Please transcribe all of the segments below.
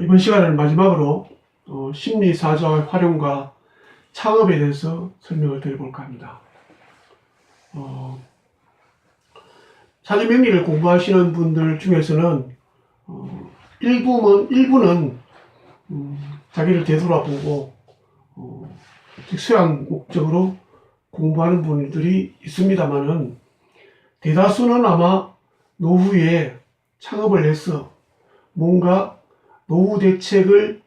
이번 시간을 마지막으로 심리사조의 활용과 창업에 대해서 설명을 드려볼까 합니다. 사주명리를 공부하시는 분들 중에서는 일부는 자기를 되돌아보고 수양 목적으로 공부하는 분들이 있습니다만은 대다수는 아마 노후에 창업을 해서 뭔가 노후 대책을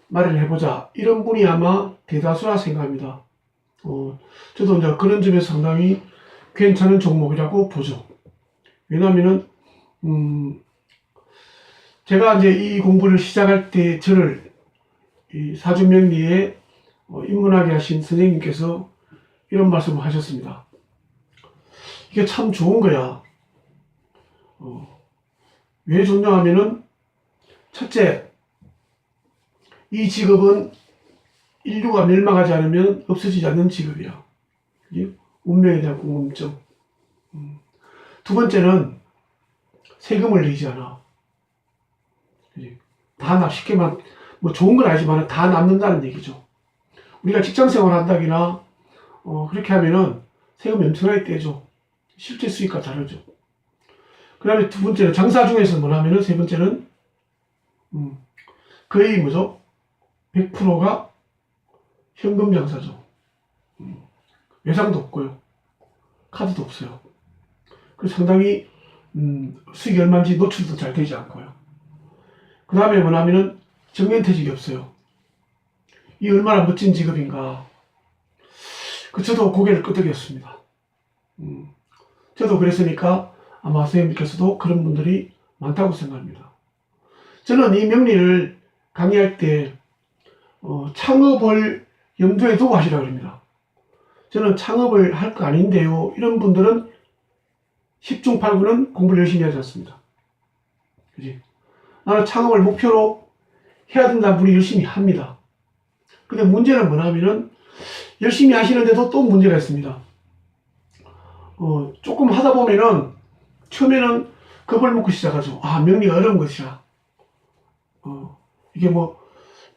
마련해보자 이런 분이 아마 대다수라 생각합니다. 저도 이제 그런 점에서 상당히 괜찮은 종목이라고 보죠. 왜냐하면은 제가 이제 이 공부를 시작할 때 저를 이 사주명리에 입문하게 하신 선생님께서 이런 말씀을 하셨습니다. 이게 참 좋은 거야. 왜 좋냐 하면은 첫째, 이 직업은 인류가 멸망하지 않으면 없어지지 않는 직업이야. 운명에 대한 궁금증. 두 번째는 세금을 내지 않아. 다 쉽게 말, 뭐 좋은 건 아니지만 다 남는다는 얘기죠. 우리가 직장 생활 한다기나 그렇게 하면은 세금 엄청나게 떼죠. 실제 수익과 다르죠. 그 다음에 두 번째는 장사 중에서 뭐냐면은 세 번째는 거의 뭐죠? 100%가 현금 장사죠. 외상도 없고요. 카드도 없어요. 그래서 상당히 수익이 얼마인지 노출도 잘 되지 않고요. 그 다음에 뭐냐면은 정년퇴직이 없어요. 이 얼마나 멋진 직업인가. 저도 고개를 끄덕였습니다. 저도 그랬으니까 아마 선생님께서도 그런 분들이 많다고 생각합니다. 저는 이 명리를 강의할 때 창업을 염두에 두고 하시라고 합니다. 저는 창업을 할 거 아닌데요. 이런 분들은 10중 8구는 공부를 열심히 하지 않습니다. 그지? 나는 창업을 목표로 해야 된다는 분이 열심히 합니다. 근데 문제는 뭐냐면은 열심히 하시는데도 또 문제가 있습니다. 조금 하다 보면은 처음에는 겁을 먹고 시작하죠. 명리가 어려운 것이라. 이게 뭐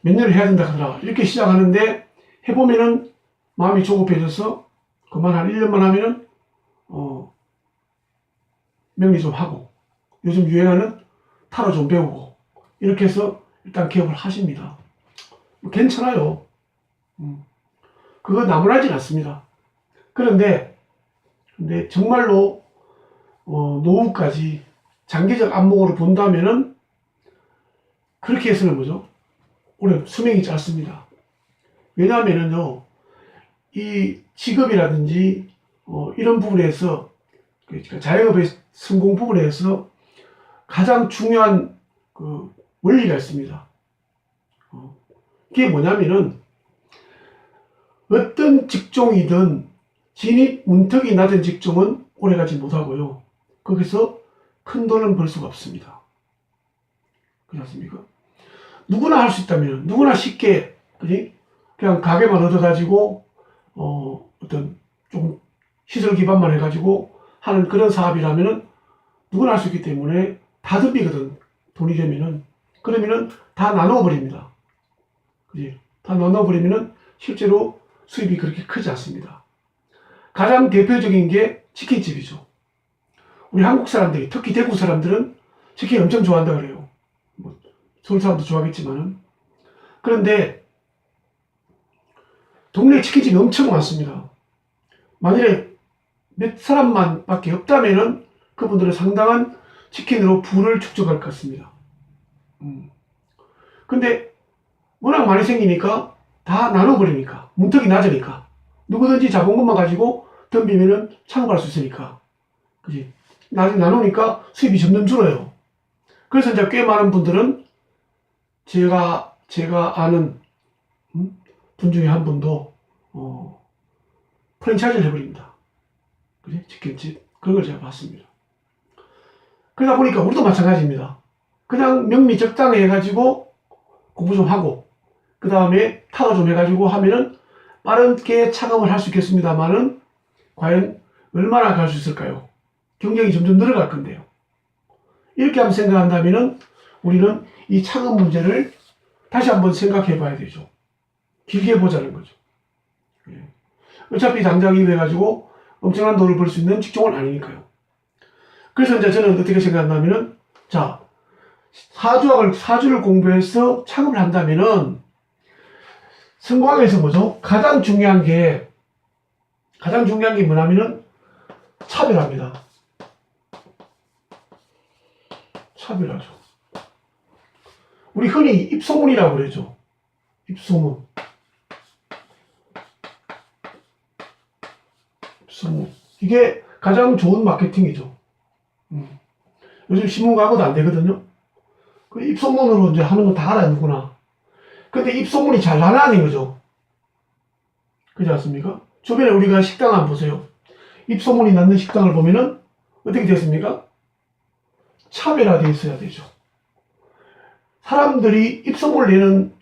몇 년을 해야 된다 하더라. 이렇게 시작하는데 해보면은 마음이 조급해져서 그만 한 1년만 하면은 명리 좀 하고 요즘 유행하는 타로 좀 배우고 이렇게 해서 일단 개업을 하십니다. 괜찮아요. 그거 나무라진 않습니다. 그런데 정말로 노후까지 장기적 안목으로 본다면은 그렇게 해서는 뭐죠? 올해 수명이 짧습니다. 왜냐하면은요, 이 직업이라든지 이런 부분에서 그러니까 자영업의 성공 부분에서 가장 중요한 그 원리가 있습니다. 그게 뭐냐면은 어떤 직종이든 진입 문턱이 낮은 직종은 오래가지 못하고요. 거기서 큰 돈은 벌 수가 없습니다. 그렇지 않습니까? 누구나 할 수 있다면 누구나 쉽게 그냥 가게만 얻어가지고 어떤 좀 시설 기반만 해가지고 하는 그런 사업이라면은 누구나 할 수 있기 때문에 다 덤비거든. 돈이 되면은 그러면은 다 나눠버립니다. 그지? 다 나눠버리면은 실제로 수입이 그렇게 크지 않습니다. 가장 대표적인 게 치킨집이죠. 우리 한국 사람들이, 특히 대구 사람들은 치킨 엄청 좋아한다 그래요. 서울 사람도 좋아하겠지만은. 그런데 동네 치킨집이 엄청 많습니다. 만일에 몇 사람만 밖에 없다면은 그분들은 상당한 치킨으로 부를 축적할 것 같습니다. 근데 워낙 많이 생기니까 다 나눠버리니까 문턱이 낮으니까 누구든지 작은 것만 가지고 덤비면은 창업할 수 있으니까 그지? 나누니까 수입이 점점 줄어요. 그래서 이제 꽤 많은 분들은 제가 아는 분 중에 한 분도 프랜차이즈를 해버립니다. 그지? 치킨집. 그런 걸 제가 봤습니다. 그러다 보니까 우리도 마찬가지입니다. 그냥 명리 적당히 해가지고 공부 좀 하고 그 다음에 타로 좀 해가지고 하면은 빠르게 창업을 할 수 있겠습니다만은 과연 얼마나 갈 수 있을까요? 경쟁이 점점 늘어갈 건데요. 이렇게 한번 생각한다면은 우리는 이 차근 문제를 다시 한번 생각해 봐야 되죠. 길게 보자는 거죠. 예. 어차피 당장 이거 해가지고 엄청난 돈을 벌 수 있는 직종은 아니니까요. 그래서 이제 저는 어떻게 생각하냐면은, 자, 사주를 공부해서 창업을 한다면은, 성공하기 위해서 뭐죠? 가장 중요한 게 뭐냐면은, 차별화입니다. 차별화죠. 우리 흔히 입소문이라고 그러죠. 입소문. 이게 가장 좋은 마케팅이죠. 요즘 신문 광고도 안 되거든요. 그 입소문으로 이제 하는 거 다 알아요, 누구나. 근데 입소문이 잘 나가는 거죠. 그렇지 않습니까? 주변에 우리가 식당 한번 보세요. 입소문이 났는 식당을 보면은 어떻게 됐습니까? 차별화되어 있어야 되죠. 사람들이 입소문을 내는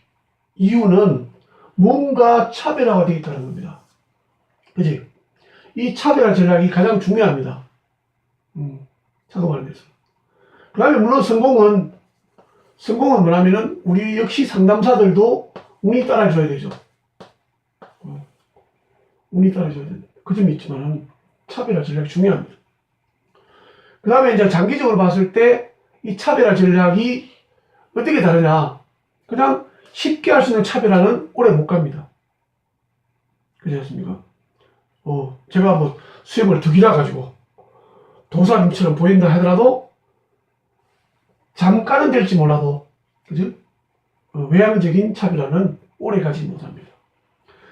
이유는 뭔가 차별화가 되어 있다는 겁니다. 그지? 이 차별화 전략이 가장 중요합니다. 작업하는 데서. 그 다음에 물론 성공은 뭐냐면은 우리 역시 상담사들도 운이 따라줘야 되죠. 운이 따라줘야 된다. 그 점이 있지만 차별화 전략이 중요합니다. 그 다음에 이제 장기적으로 봤을 때 이 차별화 전략이 어떻게 다르냐. 그냥 쉽게 할 수 있는 차별화는 오래 못 갑니다. 그렇지 않습니까? 제가 뭐 수염을 두 기라 가지고 도사님처럼 보인다 하더라도 잠깐은 될지 몰라도, 그죠? 외향적인 차별화는 오래 가지 못합니다.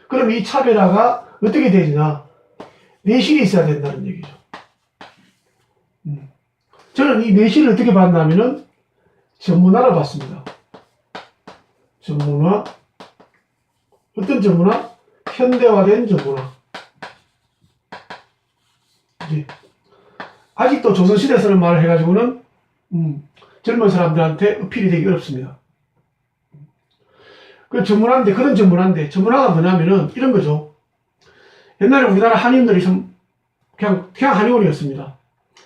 그럼 이 차별화가 어떻게 되느냐? 내실이 있어야 된다는 얘기죠. 저는 이 내실을 어떻게 봤냐면은 전문화를 봤습니다. 전문화. 어떤 전문화? 현대화된 전문화. 그치? 아직도 조선시대 쓰는 말을 해가지고는 젊은 사람들한테 어필이 되기 어렵습니다. 그런 전문화가 뭐냐면은 이런 거죠. 옛날에 우리나라 한의원들이 그냥 한의원이었습니다.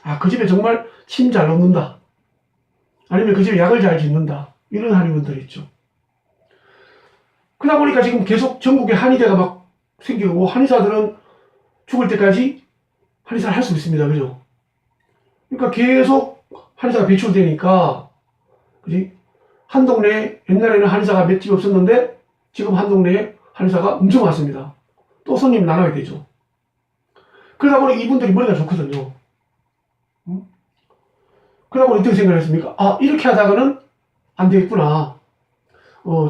아, 그 집에 정말 침 잘 놓는다. 아니면 그 집에 약을 잘 짓는다. 이런 한의원들이 있죠. 그러다 보니까 지금 계속 전국에 한의대가 막 생기고, 한의사들은 죽을 때까지 한의사를 할 수 있습니다. 그죠? 그러니까 계속 한의사가 배출되니까, 그지? 한 동네에 옛날에는 한의사가 몇 집 없었는데, 지금 한 동네에 한의사가 엄청 많습니다. 또 손님 나눠야 되죠. 그러다 보니 이분들이 머리가 좋거든요. 그러다 보니 어떻게 생각했습니까? 아, 이렇게 하다가는 안 되겠구나.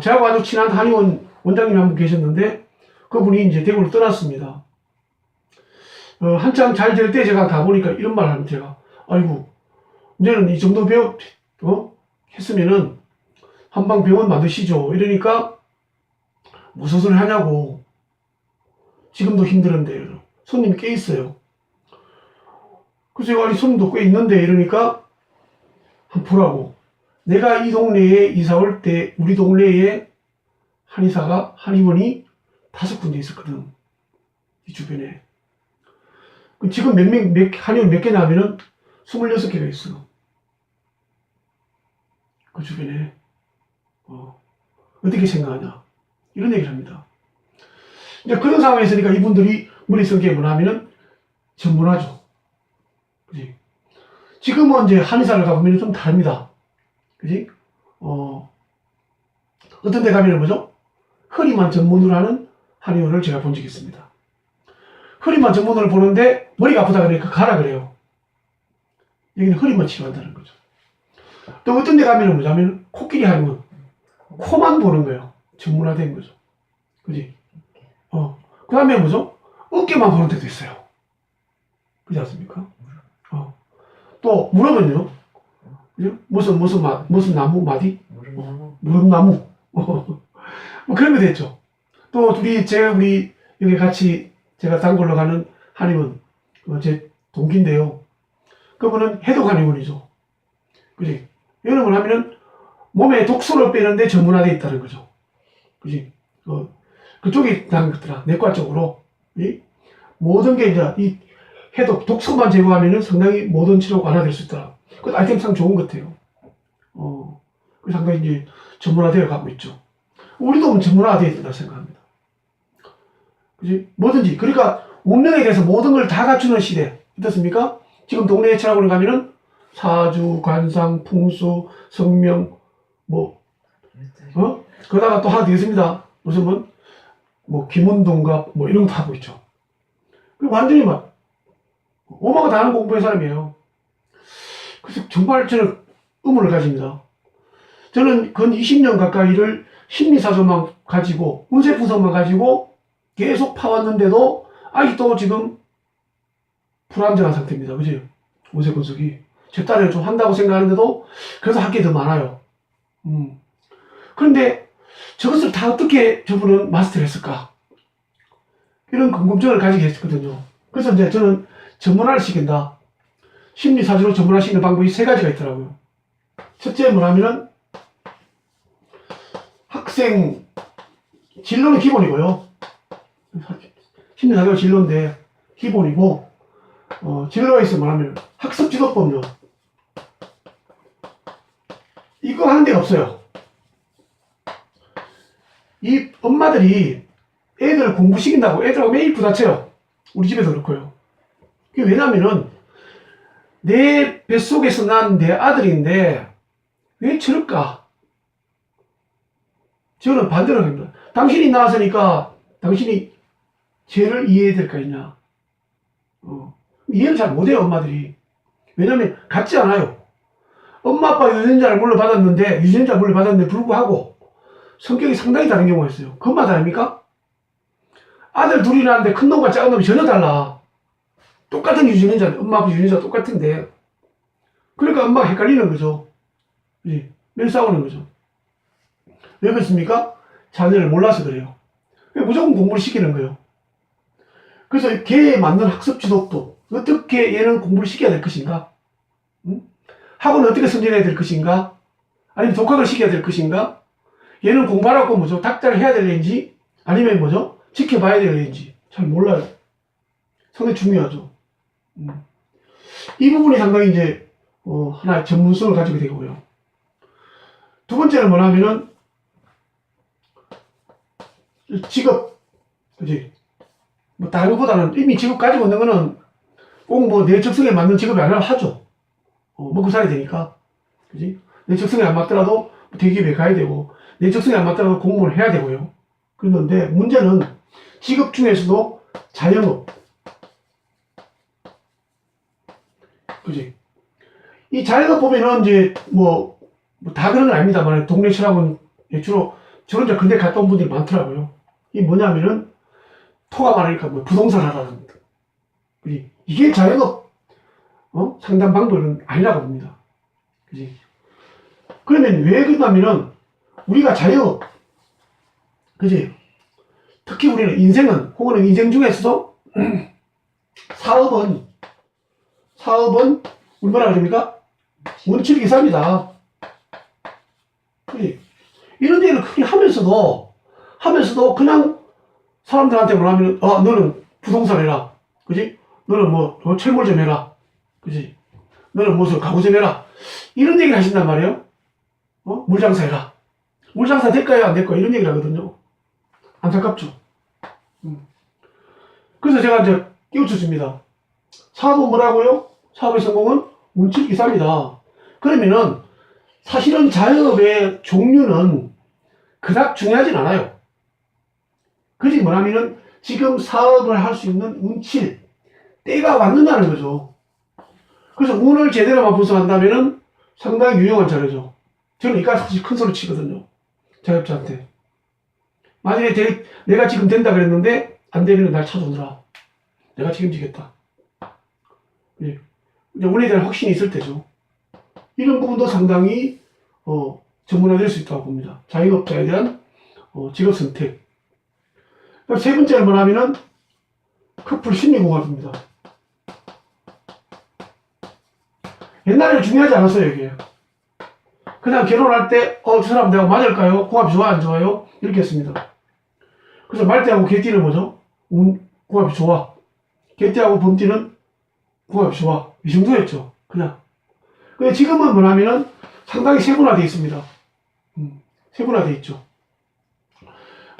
저하고 아주 친한 한의원 원장님이 한 분 계셨는데, 그분이 이제 대구를 떠났습니다. 한참 잘 될 때 제가 가보니까 이런 말을 하면 제가, 아이고, 이제는 이 정도 했으면은 한방병원 만드시죠. 이러니까, 무슨 소리를 하냐고. 지금도 힘들은데, 손님이 꽤 있어요. 그래서 제가, 아니, 손님도 꽤 있는데, 이러니까, 한번 보라고. 내가 이 동네에 이사 올 때, 우리 동네에 한의원이 5군데 있었거든. 이 주변에. 지금 한의원 몇 개냐 하면은 26개가 있어. 그 주변에. 어떻게 생각하냐. 이런 얘기를 합니다. 이제 그런 상황에 있으니까 이분들이 머릿속에 뭐냐 하면은 전문화죠. 그지? 지금은 이제 한의사를 가보면 좀 다릅니다. 그지? 어떤 데 가면은 뭐죠? 허리만 전문으로 하는 한의원을 제가 본 적이 있습니다. 허리만 전문으로 보는데 머리가 아프다 그러니까 가라 그래요. 여기는 허리만 치료한다는 거죠. 또 어떤 데 가면은 뭐냐면 코끼리 한의원. 코만 보는 거예요. 전문화된 거죠. 그지? 그 다음에 뭐죠? 어깨만 보는 데도 있어요. 그렇지 않습니까? 또 무릎은요? 무슨 나무 마디? 무릎나무. 뭐 그런 거 됐죠. 또 우리 여기 같이 제가 단골로 가는 한의원, 제 동기인데요. 그분은 해독 한의원이죠. 그지? 이거는 뭐냐면은 몸에 독소를 빼는데 전문화되어 있다는 거죠. 그지? 그쪽이 나은 것더라. 내과 쪽으로. 모든 게 이제 이 해독, 독소만 제거하면은 상당히 모든 치료가 완화될 수 있더라. 그 아이템상 좋은 것 같아요. 그 상당히 이제 전문화되어 가고 있죠. 우리도 전문화되어야 된다 생각합니다. 그지? 뭐든지. 그러니까 운명에 대해서 모든 걸 다 갖추는 시대. 어떻습니까? 지금 동네 철학원에 가면은 사주, 관상, 풍수, 성명, 뭐, 그러다가 또 하나 더 있습니다. 무슨 뭐, 김운동갑, 뭐, 이런 거 하고 있죠. 완전히 막, 오마가 다 하는 공부의 사람이에요. 그래서 정말 저는 의문을 가집니다. 저는 근 20년 가까이를 심리사조만 가지고, 운세 분석만 가지고 계속 파왔는데도 아직도 지금 불안정한 상태입니다. 그죠? 운세 분석이. 제 딸이 좀 한다고 생각하는데도 그래서 할 게 더 많아요. 그런데 저것을 다 어떻게 저분은 마스터를 했을까? 이런 궁금증을 가지게 했거든요. 그래서 이제 저는 전문화를 시킨다. 심리사주로 전문화시키는 방법이 3가지가 있더라고요. 첫째 뭐냐면은 학생 진로는 기본이고요. 심리사주가 진로인데 기본이고 진로가 있으면 뭐냐면 학습지도법요. 이거 하는 데가 없어요. 이 엄마들이 애들 공부시킨다고 애들하고 매일 부딪혀요. 우리 집에도 그렇고요. 그게 왜냐면은 내 뱃속에서 난 내 아들인데 왜 저럴까? 저는 반대로 합니다. 당신이 나왔으니까 당신이 쟤를 이해해야 될 거 있냐? 이해를 잘 못해요, 엄마들이. 왜냐면 같지 않아요. 엄마 아빠 유전자를 물려받았는데 불구하고 성격이 상당히 다른 경우가 있어요. 그것만 아닙니까? 아들 둘이 낳았는데 큰 놈과 작은 놈이 전혀 달라. 똑같은 유전자, 엄마 아빠 유전자 똑같은데. 그러니까 엄마가 헷갈리는 거죠. 매 싸우는 거죠. 왜 그렇습니까? 자녀를 몰라서 그래요. 무조건 공부를 시키는 거예요. 그래서 걔에 맞는 학습 지도도 어떻게 얘는 공부를 시켜야 될 것인가? 학원을 어떻게 선정해야 될 것인가? 아니면 독학을 시켜야 될 것인가? 얘는 공부하라고 뭐죠? 닥달을 해야 되는지 아니면 뭐죠? 지켜봐야 되는지 잘 몰라요. 상당히 중요하죠. 이 부분이 상당히 이제 하나의 전문성을 가지게 되고요. 두 번째는 뭐냐면은 직업, 그지? 뭐 다른 것보다는 이미 직업 가지고 있는 거는 꼭 뭐 내 적성에 맞는 직업이 아니라 하죠. 먹고 살아야 되니까, 그지? 내 적성에 안 맞더라도 대기업에 가야 되고 내 적성에 안 맞더라도 공부를 해야 되고요. 그런데 문제는 직업 중에서도 자영업, 그지? 이 자영업 보면은 이제 뭐 다 그런 건 아닙니다만 동네 철학은 주로 저런 데 근데 갔다 온 분들이 많더라고요. 이게 뭐냐면은 토가 많으니까 뭐 부동산 하라는 겁니다. 그지? 이게 자영업 상담 방법은 아니라고 봅니다. 그지? 그러면 왜 그러냐면은 우리가 자영업, 그지? 특히 우리는 인생은 혹은 인생 중에서도 사업은 얼마나 그럽니까? 원칙이 기사입니다. 그지? 이런 얘기를 크게 하면서도 그냥 사람들한테 뭐냐면 너는 부동산 해라. 그지? 너는 뭐 철물 좀 해라. 그지? 너는 무슨 가구 좀 해라. 이런 얘기를 하신단 말이에요. 물장사 해라. 물장사 될까요? 안 될까요? 이런 얘기를 하거든요. 안타깝죠. 그래서 제가 이제 깨우쳐 줍니다. 사업은 뭐라고요? 사업의 성공은 운칠기사입니다. 그러면은 사실은 자영업의 종류는 그닥 중요하진 않아요. 그지 뭐냐면은 지금 사업을 할 수 있는 운칠, 때가 왔느냐는 거죠. 그래서 운을 제대로만 분석한다면은 상당히 유용한 자료죠. 저는 이까지 사실 큰 소리 치거든요. 자영업자한테. 만약에 내가 지금 된다 그랬는데 안 되면 날 찾아오더라. 내가 책임지겠다. 이제 운에 대한 확신이 있을 때죠. 이런 부분도 상당히 전문화될 수 있다고 봅니다. 자영업자에 대한 직업 선택. 세 번째는 뭐냐면은 커플 심리공학입니다. 옛날에는 중요하지 않았어요, 이게. 그냥 결혼할 때, 저 사람 내가 맞을까요? 궁합이 좋아, 안 좋아요? 이렇게 했습니다. 그래서 말띠하고 개띠는 뭐죠? 궁합이 좋아. 개띠하고 범띠는 궁합이 좋아. 이 정도였죠, 그냥. 근데 지금은 뭐냐면은 상당히 세분화되어 있습니다. 세분화되어 있죠.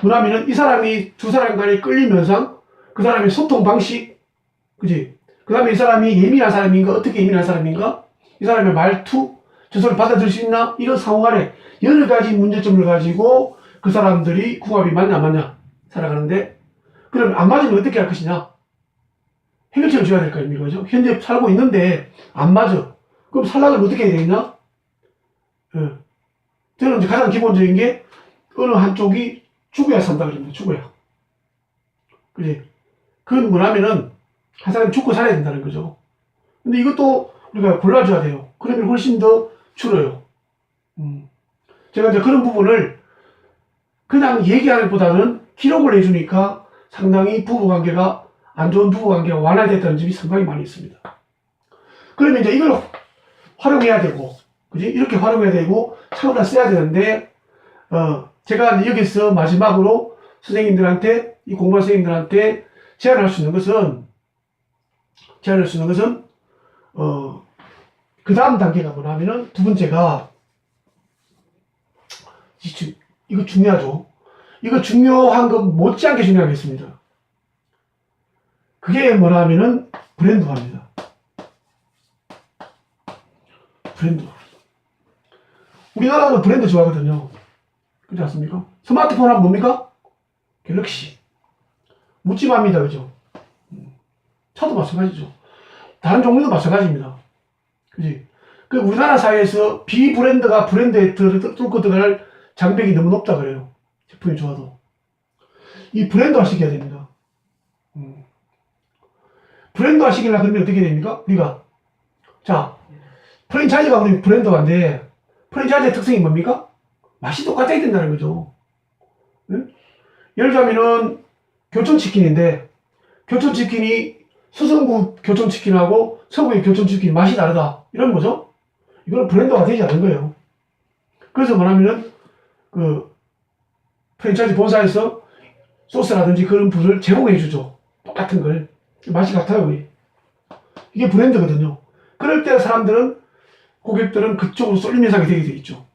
뭐냐면은 이 사람이 두 사람 간의 끌림 현상, 그 사람의 소통 방식, 그지? 그 다음에 이 사람이 예민한 사람인가, 어떻게 예민한 사람인가, 이 사람의 말투, 저 사람 받아들일 수 있나, 이런 상호 간에 여러 가지 문제점을 가지고 그 사람들이 궁합이 맞냐 안 맞냐 살아가는데, 그럼 안 맞으면 어떻게 할 것이냐? 해결책을 줘야 될 거 아닙니까? 그죠? 현재 살고 있는데 안 맞아. 그럼 살락을 어떻게 해야 되겠냐? 예. 저는 이제 가장 기본적인 게 어느 한쪽이 죽어야 산다 그럽니다. 죽어야. 그지? 그건 뭐냐면은 한 사람이 죽고 살아야 된다는 거죠. 근데 이것도 우리가 골라줘야 돼요. 그러면 훨씬 더 줄어요. 제가 이제 그런 부분을 그냥 얘기하는 것보다는 기록을 해주니까 상당히 부부관계가 안 좋은 부부관계가 완화됐다는 점이 상당히 많이 있습니다. 그러면 이제 이걸 활용해야 되고, 그지? 이렇게 활용해야 되고, 차원을 써야 되는데, 제가 여기서 마지막으로 선생님들한테, 이 공부한 선생님들한테 제안할 수 있는 것은, 그 다음 단계가 뭐냐면은, 두 번째가, 이거 중요하죠. 이거 중요한 거 못지않게 중요하겠습니다. 그게 뭐냐면은, 브랜드화입니다. 브랜드화. 우리나라도 브랜드 좋아하거든요. 그렇지 않습니까? 스마트폰 하면 뭡니까? 갤럭시. 묻지마입니다. 그죠? 차도 마찬가지죠. 다른 종류도 마찬가지입니다. 그지? 그 우리나라 사회에서 비브랜드가 브랜드에 뚫고 들어갈 장벽이 너무 높다 그래요. 제품이 좋아도. 이 브랜드화 시켜야 됩니다. 브랜드화 시키려면 그러면 어떻게 됩니까? 우리가. 자, 프랜차이즈가 우리 브랜드화인데, 프랜차이즈의 특성이 뭡니까? 맛이 똑같아야 된다는 거죠. 응? 예를 들자면은, 교촌치킨인데, 교촌치킨이 수성구 교촌치킨하고 서구의 교촌치킨 맛이 다르다. 이런 거죠. 이거는 브랜드가 되지 않는 거예요. 그래서 뭐냐면은, 프랜차이즈 본사에서 소스라든지 그런 부를 제공해 주죠. 똑같은 걸. 맛이 같아요. 이게 브랜드거든요. 그럴 때 고객들은 그쪽으로 쏠림 현상이 되게 돼 있죠.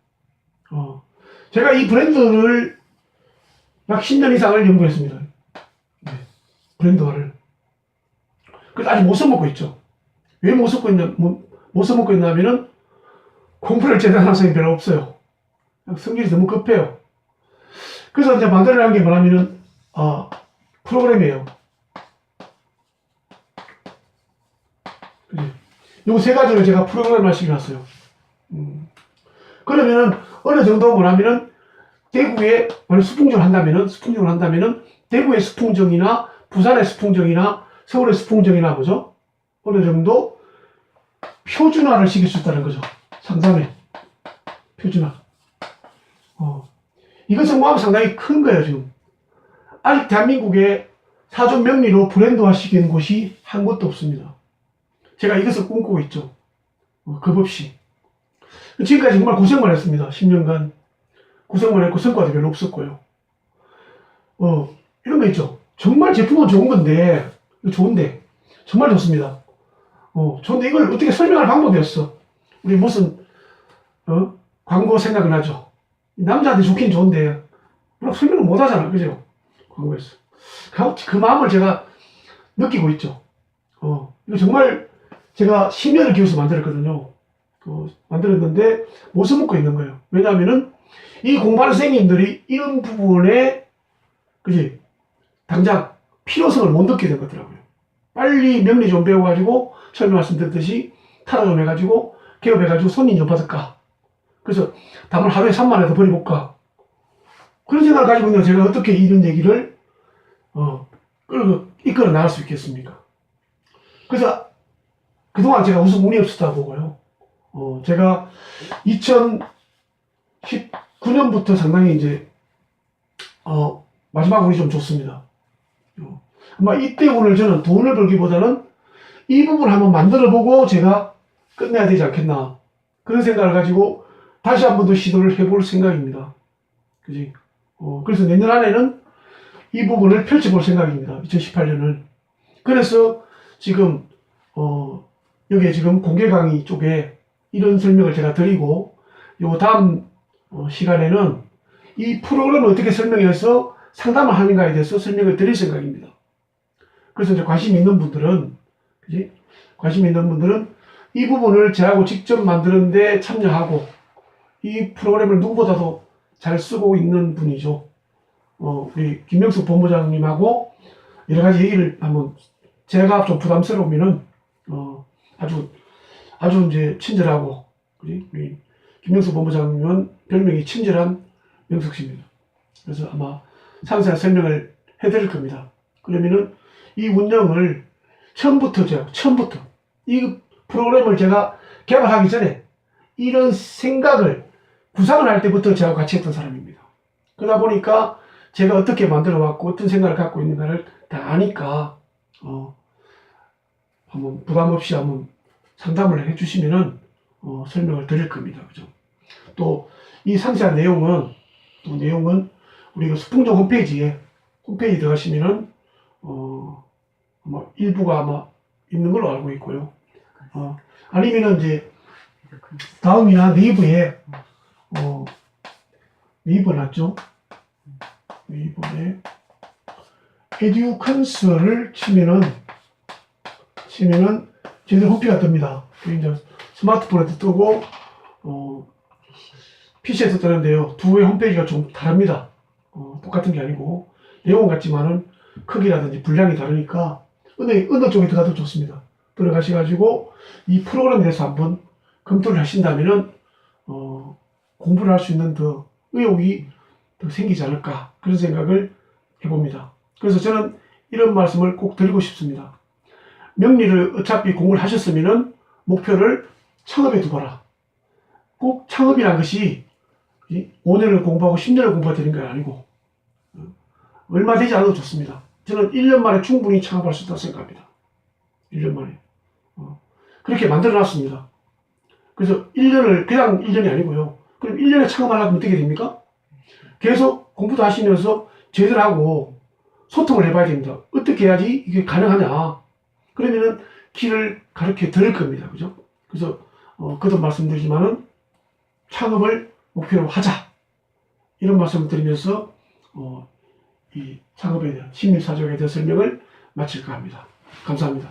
제가 이 브랜드를 약 10년 이상을 연구했습니다. 네, 브랜드화를. 그래서 아직 못 써먹고 있죠. 왜 못 써먹고 있냐면은 공부를 제대로 하는 사람이 별로 없어요. 성질이 너무 급해요. 그래서 이제 만들어낸 게 뭐냐면은, 프로그램이에요. 요 세 가지를 제가 프로그램을 시켜놨어요. 그러면은, 어느 정도 뭐냐면은, 대구에, 만약 수풍정을 한다면은, 대구의 수풍정이나, 부산의 수풍정이나, 서울의 수풍정이나, 뭐죠? 어느 정도 표준화를 시킬 수 있다는 거죠. 상담에. 표준화. 이거 성공하면 상당히 큰 거예요, 지금. 아직 대한민국에 사전 명리로 브랜드화 시키는 곳이 한 곳도 없습니다. 제가 이것을 꿈꾸고 있죠. 겁없이. 지금까지 정말 고생만 했습니다. 10년간. 고생만 했고 성과도 별로 없었고요. 이런 거 있죠. 정말 제품은 좋은 건데, 좋은데, 정말 좋습니다. 좋은데 이걸 어떻게 설명할 방법이 없어. 우리 무슨, 광고 생각은 하죠. 남자한테 좋긴 좋은데, 설명을 못 하잖아. 그죠? 광고에서. 그 마음을 제가 느끼고 있죠. 이거 정말 제가 10년을 기울여서 만들었거든요. 만들었는데 못 써먹고 있는 거예요. 왜냐하면은 이 공부하는 선생님들이 이런 부분에 그지 당장 필요성을 못 느끼게 된 거더라고요. 빨리 명리 좀 배워가지고 처음에 말씀드렸듯이 타로 좀 해가지고 개업해가지고 손님 좀 받을까. 그래서 담을 하루에 3만 원에 더 버려볼까. 그런 생각을 가지고 있는 제가 어떻게 이런 얘기를 이끌어 나갈 수 있겠습니까? 그래서 그동안 제가 우승 운이 없었다고 보고요. 제가 2019년부터 상당히 이제 마지막 운이 좀 좋습니다. 아마 이때 오늘 저는 돈을 벌기보다는 이 부분을 한번 만들어보고 제가 끝내야 되지 않겠나 그런 생각을 가지고 다시 한 번 더 시도를 해볼 생각입니다. 그지? 그래서 내년 안에는 이 부분을 펼쳐볼 생각입니다. 2018년을. 그래서 지금 여기에 지금 공개 강의 쪽에 이런 설명을 제가 드리고 요 다음 시간에는 이 프로그램을 어떻게 설명해서 상담을 하는가에 대해서 설명을 드릴 생각입니다. 그래서 이제 관심 있는 분들은, 그지? 관심 있는 분들은 이 부분을 저하고 직접 만드는데 참여하고, 이 프로그램을 누구보다도 잘 쓰고 있는 분이죠. 우리 김명숙 본부장님하고 여러 가지 얘기를 한번, 제가 좀 부담스러우면은, 아주 이제 친절하고, 그지? 우리 김명숙 본부장님은 별명이 친절한 명숙 씨입니다. 그래서 아마 상세한 설명을 해드릴 겁니다. 그러면은 이 운영을 처음부터 이 프로그램을 제가 개발하기 전에 이런 생각을 구상을 할 때부터 제가 같이 했던 사람입니다. 그러다 보니까 제가 어떻게 만들어 왔고 어떤 생각을 갖고 있는가를 다 아니까 한번 부담 없이 한번 상담을 해주시면은 설명을 드릴 겁니다. 그죠? 또 이 상세한 내용은 우리 그 수풍정 홈페이지 들어가시면은 아마 일부가 아마 있는 걸로 알고 있고요. 아니면은 이제 다음이나 네이버에 네이버 났죠? 네이버에 에듀컨스를 치면은 저희들 홈페이지가 뜹니다. 이제 스마트폰에도 뜨고 PC에서 뜨는데요. 두 개의 홈페이지가 좀 다릅니다. 똑같은 게 아니고 내용 같지만은 크기라든지 분량이 다르니까 어느 쪽에 들어가도 좋습니다. 들어가셔가지고 이 프로그램에 대해서 한번 검토를 하신다면은 공부를 할 수 있는 더 의욕이 더 생기지 않을까, 그런 생각을 해봅니다. 그래서 저는 이런 말씀을 꼭 드리고 싶습니다. 명리를 어차피 공부를 하셨으면은 목표를 창업에 두거라. 꼭 창업이란 것이 5년을 공부하고 10년을 공부해야 되는 게 아니고 얼마 되지 않아도 좋습니다. 저는 1년 만에 충분히 창업할 수 있다고 생각합니다. 1년 만에. 그렇게 만들어 놨습니다. 그래서 1년을 그냥 1년이 아니고요. 그럼 1년에 창업하려면 어떻게 됩니까? 계속 공부도 하시면서 저희들하고 소통을 해봐야 됩니다. 어떻게 해야지 이게 가능하냐. 그러면은 길을 가르쳐 드릴 겁니다. 그죠? 그래서 거듭 말씀드리지만은 창업을 목표로 하자. 이런 말씀을 드리면서 이 창업에 대한 심리사정에 대한 설명을 마칠까 합니다. 감사합니다.